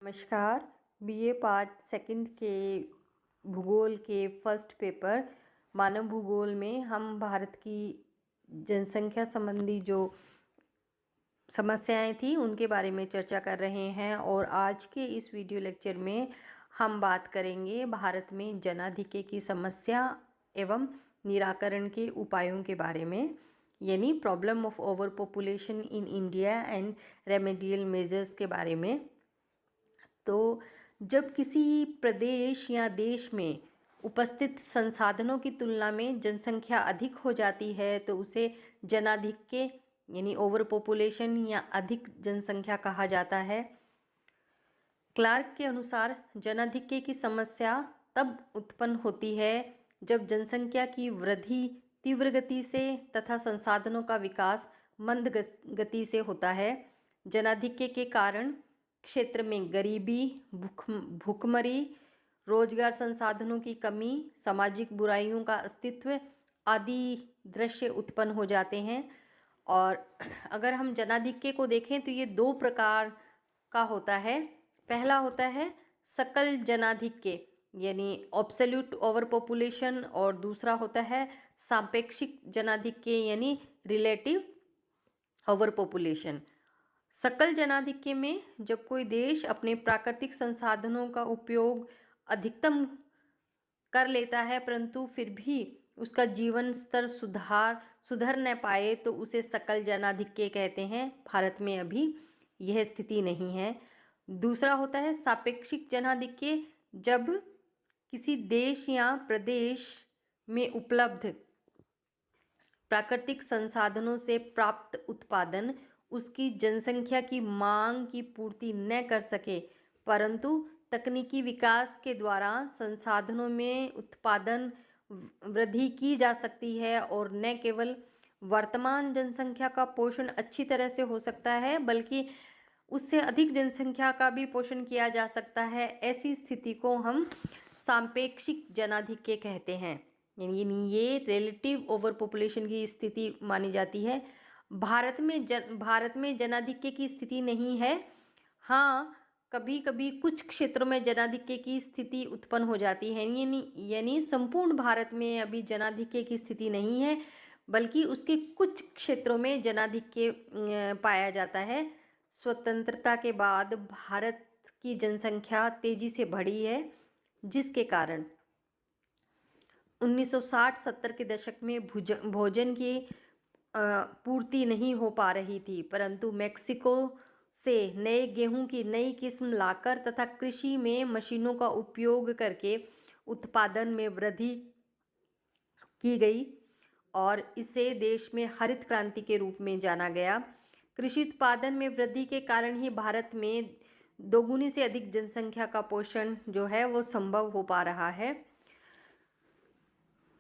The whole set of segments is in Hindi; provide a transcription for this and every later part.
नमस्कार। बीए पार्ट सेकंड के भूगोल के फर्स्ट पेपर मानव भूगोल में हम भारत की जनसंख्या संबंधी जो समस्याएं थी उनके बारे में चर्चा कर रहे हैं और आज के इस वीडियो लेक्चर में हम बात करेंगे भारत में जनाधिक्य की समस्या एवं निराकरण के उपायों के बारे में, यानी problem of over population in India and remedial measures के बारे में। तो जब किसी प्रदेश या देश में उपस्थित संसाधनों की तुलना में जनसंख्या अधिक हो जाती है तो उसे जनाधिक्य यानी ओवर पॉपुलेशन या अधिक जनसंख्या कहा जाता है। क्लार्क के अनुसार जनाधिक्य की समस्या तब उत्पन्न होती है जब जनसंख्या की वृद्धि तीव्र गति से तथा संसाधनों का विकास मंद गति से होता है। जनाधिक्य के कारण क्षेत्र में गरीबी, भूखमरी, रोजगार संसाधनों की कमी, सामाजिक बुराइयों का अस्तित्व आदि दृश्य उत्पन्न हो जाते हैं। और अगर हम जनाधिक्य को देखें तो ये दो प्रकार का होता है। पहला होता है सकल जनाधिक्य यानी एब्सोल्यूट ओवर पॉपुलेशन, और दूसरा होता है सापेक्षिक जनाधिक्य यानी रिलेटिव ओवर पॉपुलेशन। सकल जनाधिक्य में जब कोई देश अपने प्राकृतिक संसाधनों का उपयोग अधिकतम कर लेता है परंतु फिर भी उसका जीवन स्तर सुधर न पाए तो उसे सकल जनाधिक्य कहते हैं। भारत में अभी यह स्थिति नहीं है। दूसरा होता है सापेक्षिक जनाधिक्य, जब किसी देश या प्रदेश में उपलब्ध प्राकृतिक संसाधनों से प्राप्त उत्पादन उसकी जनसंख्या की मांग की पूर्ति न कर सके, परंतु तकनीकी विकास के द्वारा संसाधनों में उत्पादन वृद्धि की जा सकती है और न केवल वर्तमान जनसंख्या का पोषण अच्छी तरह से हो सकता है बल्कि उससे अधिक जनसंख्या का भी पोषण किया जा सकता है। ऐसी स्थिति को हम सापेक्षिक जनाधिक्य कहते हैं, यानी ये रिलेटिव ओवर पॉपुलेशन की स्थिति मानी जाती है। भारत में जनाधिक्य की स्थिति नहीं है। हाँ, कभी कभी कुछ क्षेत्रों में जनाधिक्य की स्थिति उत्पन्न हो जाती है, यानी संपूर्ण भारत में अभी जनाधिक्य की स्थिति नहीं है बल्कि उसके कुछ क्षेत्रों में जनाधिक्य पाया जाता है। स्वतंत्रता के बाद भारत की जनसंख्या तेजी से बढ़ी है, जिसके कारण 1960-70 के दशक में भोजन की पूर्ति नहीं हो पा रही थी, परंतु मेक्सिको से नए गेहूं की नई किस्म लाकर तथा कृषि में मशीनों का उपयोग करके उत्पादन में वृद्धि की गई और इसे देश में हरित क्रांति के रूप में जाना गया। कृषि उत्पादन में वृद्धि के कारण ही भारत में दोगुनी से अधिक जनसंख्या का पोषण जो है वो संभव हो पा रहा है।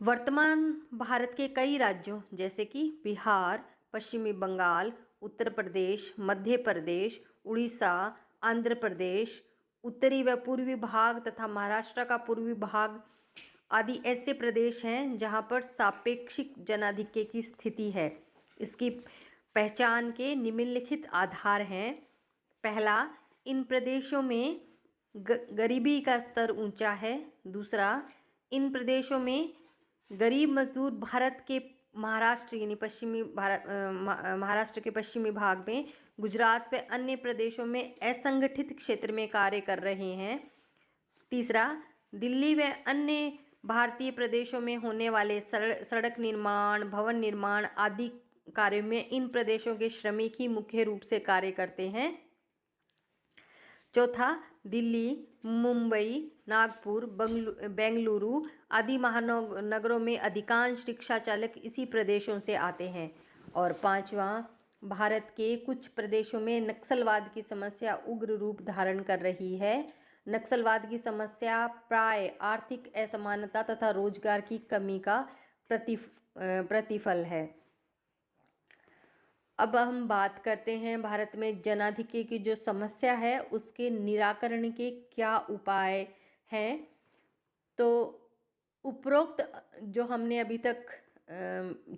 वर्तमान भारत के कई राज्यों जैसे कि बिहार, पश्चिमी बंगाल, उत्तर प्रदेश, मध्य प्रदेश, उड़ीसा, आंध्र प्रदेश, उत्तरी व पूर्वी भाग तथा महाराष्ट्र का पूर्वी भाग आदि ऐसे प्रदेश हैं जहां पर सापेक्षिक जनाधिक्य की स्थिति है। इसकी पहचान के निम्नलिखित आधार हैं। पहला, इन प्रदेशों में गरीबी का स्तर ऊंचा है। दूसरा, इन प्रदेशों में गरीब मजदूर भारत के महाराष्ट्र यानी महाराष्ट्र के पश्चिमी भाग में, गुजरात व अन्य प्रदेशों में असंगठित क्षेत्र में कार्य कर रहे हैं। तीसरा, दिल्ली व अन्य भारतीय प्रदेशों में होने वाले सड़क निर्माण, भवन निर्माण आदि कार्यों में इन प्रदेशों के श्रमिक ही मुख्य रूप से कार्य करते हैं। चौथा, दिल्ली, मुंबई, नागपुर, बेंगलुरु आदि महानगरों में अधिकांश रिक्शा चालक इसी प्रदेशों से आते हैं। और पांचवा, भारत के कुछ प्रदेशों में नक्सलवाद की समस्या उग्र रूप धारण कर रही है। नक्सलवाद की समस्या प्राय आर्थिक असमानता तथा रोजगार की कमी का प्रतिफल है। अब हम बात करते हैं भारत में जनाधिक्य की जो समस्या है उसके निराकरण के क्या उपाय हैं। तो उपरोक्त जो हमने अभी तक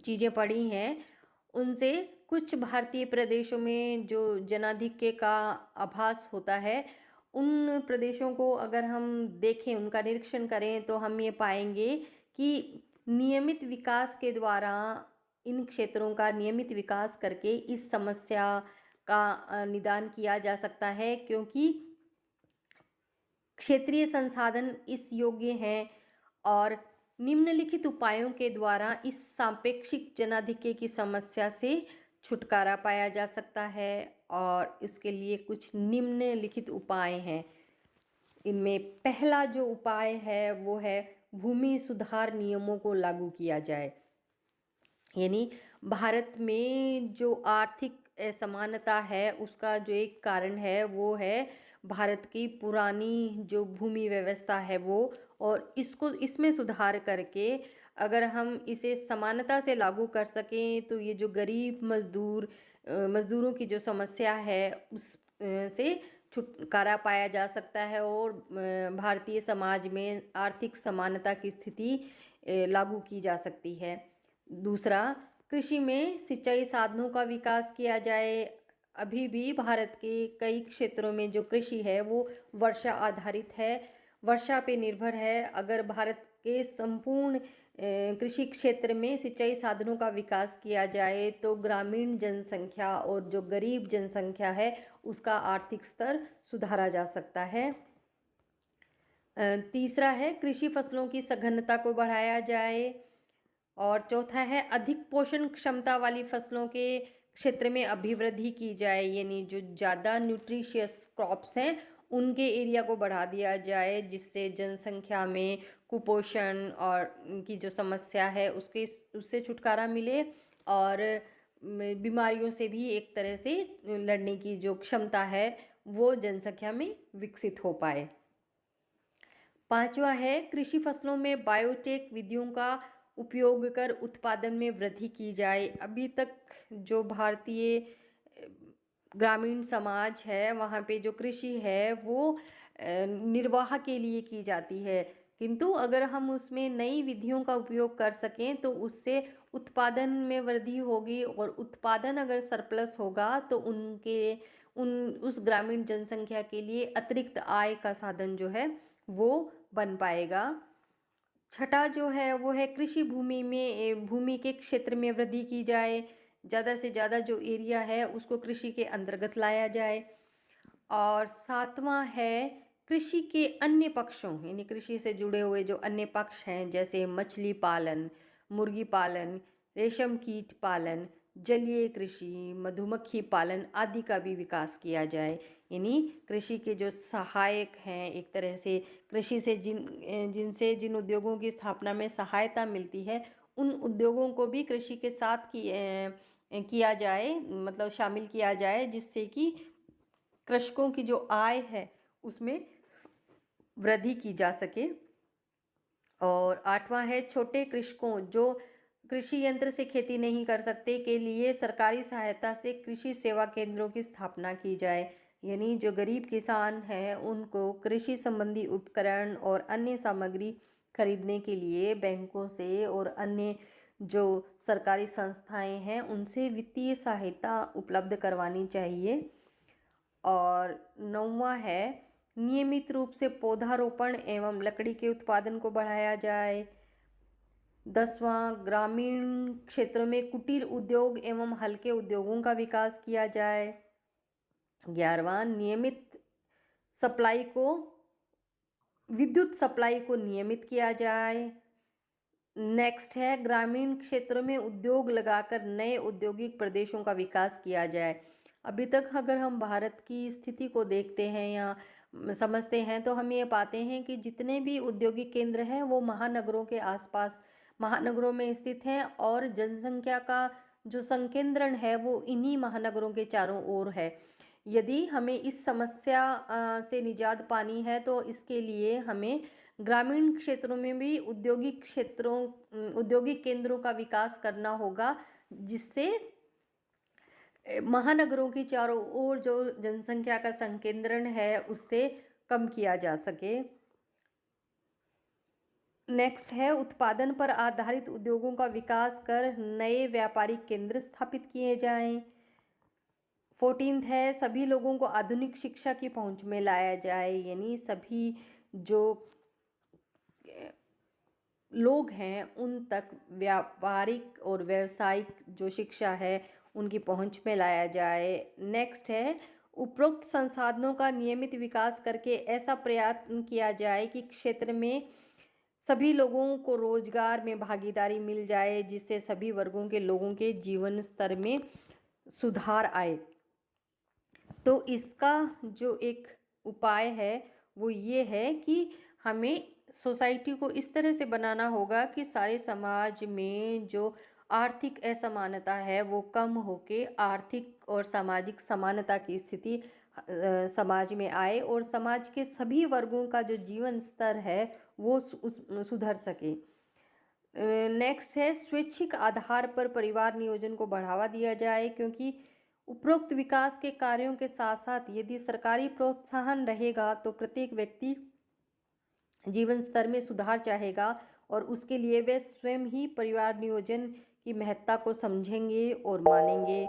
चीज़ें पढ़ी हैं उनसे कुछ भारतीय प्रदेशों में जो जनाधिक्य का आभास होता है उन प्रदेशों को अगर हम देखें, उनका निरीक्षण करें, तो हम ये पाएंगे कि नियमित विकास के द्वारा, इन क्षेत्रों का नियमित विकास करके इस समस्या का निदान किया जा सकता है, क्योंकि क्षेत्रीय संसाधन इस योग्य हैं और निम्नलिखित उपायों के द्वारा इस सापेक्षिक जनाधिक्य की समस्या से छुटकारा पाया जा सकता है। और इसके लिए कुछ निम्नलिखित उपाय हैं। इनमें पहला जो उपाय है वो है भूमि सुधार नियमों को लागू किया जाए। यानी भारत में जो आर्थिक असमानता है उसका जो एक कारण है वो है भारत की पुरानी जो भूमि व्यवस्था है वो, और इसको इसमें सुधार करके अगर हम इसे समानता से लागू कर सकें तो ये जो गरीब मजदूरों की जो समस्या है उस से छुटकारा पाया जा सकता है और भारतीय समाज में आर्थिक समानता की स्थिति लागू की जा सकती है। दूसरा, कृषि में सिंचाई साधनों का विकास किया जाए। अभी भी भारत के कई क्षेत्रों में जो कृषि है वो वर्षा आधारित है, वर्षा पे निर्भर है। अगर भारत के संपूर्ण कृषि क्षेत्र में सिंचाई साधनों का विकास किया जाए तो ग्रामीण जनसंख्या और जो गरीब जनसंख्या है उसका आर्थिक स्तर सुधारा जा सकता है। तीसरा है कृषि फसलों की सघनता को बढ़ाया जाए। और चौथा है अधिक पोषण क्षमता वाली फसलों के क्षेत्र में अभिवृद्धि की जाए, यानी जो ज़्यादा न्यूट्रिशियस क्रॉप्स हैं उनके एरिया को बढ़ा दिया जाए, जिससे जनसंख्या में कुपोषण और की जो समस्या है उससे छुटकारा मिले और बीमारियों से भी एक तरह से लड़ने की जो क्षमता है वो जनसंख्या में विकसित हो पाए। पांचवा है कृषि फसलों में बायोटेक विधियों का उपयोग कर उत्पादन में वृद्धि की जाए। अभी तक जो भारतीय ग्रामीण समाज है वहाँ पे जो कृषि है वो निर्वाह के लिए की जाती है, किंतु अगर हम उसमें नई विधियों का उपयोग कर सकें तो उससे उत्पादन में वृद्धि होगी और उत्पादन अगर सरप्लस होगा तो उस ग्रामीण जनसंख्या के लिए अतिरिक्त आय का साधन जो है वो बन पाएगा। छठा जो है वो है कृषि भूमि के क्षेत्र में वृद्धि की जाए, ज़्यादा से ज़्यादा जो एरिया है उसको कृषि के अंतर्गत लाया जाए। और सातवां है कृषि के अन्य पक्षों, यानी कृषि से जुड़े हुए जो अन्य पक्ष हैं जैसे मछली पालन, मुर्गी पालन, रेशम कीट पालन, जलीय कृषि, मधुमक्खी पालन आदि का भी विकास किया जाए। यानी कृषि के जो सहायक हैं, एक तरह से कृषि से जिन उद्योगों की स्थापना में सहायता मिलती है उन उद्योगों को भी कृषि के साथ किया जाए, मतलब शामिल किया जाए, जिससे कि कृषकों की जो आय है उसमें वृद्धि की जा सके। और आठवां है छोटे कृषकों जो कृषि यंत्र से खेती नहीं कर सकते के लिए सरकारी सहायता से कृषि सेवा केंद्रों की स्थापना की जाए। यानी जो गरीब किसान हैं उनको कृषि संबंधी उपकरण और अन्य सामग्री खरीदने के लिए बैंकों से और अन्य जो सरकारी संस्थाएं हैं उनसे वित्तीय सहायता उपलब्ध करवानी चाहिए। और नौवां है नियमित रूप से पौधारोपण एवं लकड़ी के उत्पादन को बढ़ाया जाए। 10वां ग्रामीण क्षेत्रों में कुटीर उद्योग एवं हल्के उद्योगों का विकास किया जाए। 11वां विद्युत सप्लाई को नियमित किया जाए। नेक्स्ट है ग्रामीण क्षेत्रों में उद्योग लगाकर नए औद्योगिक प्रदेशों का विकास किया जाए। अभी तक अगर हम भारत की स्थिति को देखते हैं या समझते हैं तो हम ये पाते हैं कि जितने भी औद्योगिक केंद्र हैं वो महानगरों के आसपास, महानगरों में स्थित हैं और जनसंख्या का जो संकेंद्रण है वो इन्हीं महानगरों के चारों ओर है। यदि हमें इस समस्या से निजात पानी है तो इसके लिए हमें ग्रामीण क्षेत्रों में भी औद्योगिक केंद्रों का विकास करना होगा, जिससे महानगरों की चारों ओर जो जनसंख्या का संकेंद्रण है उससे कम किया जा सके। नेक्स्ट है उत्पादन पर आधारित उद्योगों का विकास कर नए व्यापारिक केंद्र स्थापित किए जाएं। 14th है सभी लोगों को आधुनिक शिक्षा की पहुंच में लाया जाए, यानी सभी जो लोग हैं उन तक व्यावहारिक और व्यावसायिक जो शिक्षा है उनकी पहुंच में लाया जाए। नेक्स्ट है उपरोक्त संसाधनों का नियमित विकास करके ऐसा प्रयत्न किया जाए कि क्षेत्र में सभी लोगों को रोजगार में भागीदारी मिल जाए, जिससे सभी वर्गों के लोगों के जीवन स्तर में सुधार आए। तो इसका जो एक उपाय है वो ये है कि हमें सोसाइटी को इस तरह से बनाना होगा कि सारे समाज में जो आर्थिक असमानता है वो कम होके आर्थिक और सामाजिक समानता की स्थिति समाज में आए और समाज के सभी वर्गों का जो जीवन स्तर है वो सुधर सके। नेक्स्ट है स्वैच्छिक आधार पर परिवार नियोजन को बढ़ावा दिया जाए, क्योंकि उपरोक्त विकास के कार्यों के साथ साथ यदि सरकारी प्रोत्साहन रहेगा तो प्रत्येक व्यक्ति जीवन स्तर में सुधार चाहेगा और उसके लिए वे स्वयं ही परिवार नियोजन की महत्ता को समझेंगे और मानेंगे।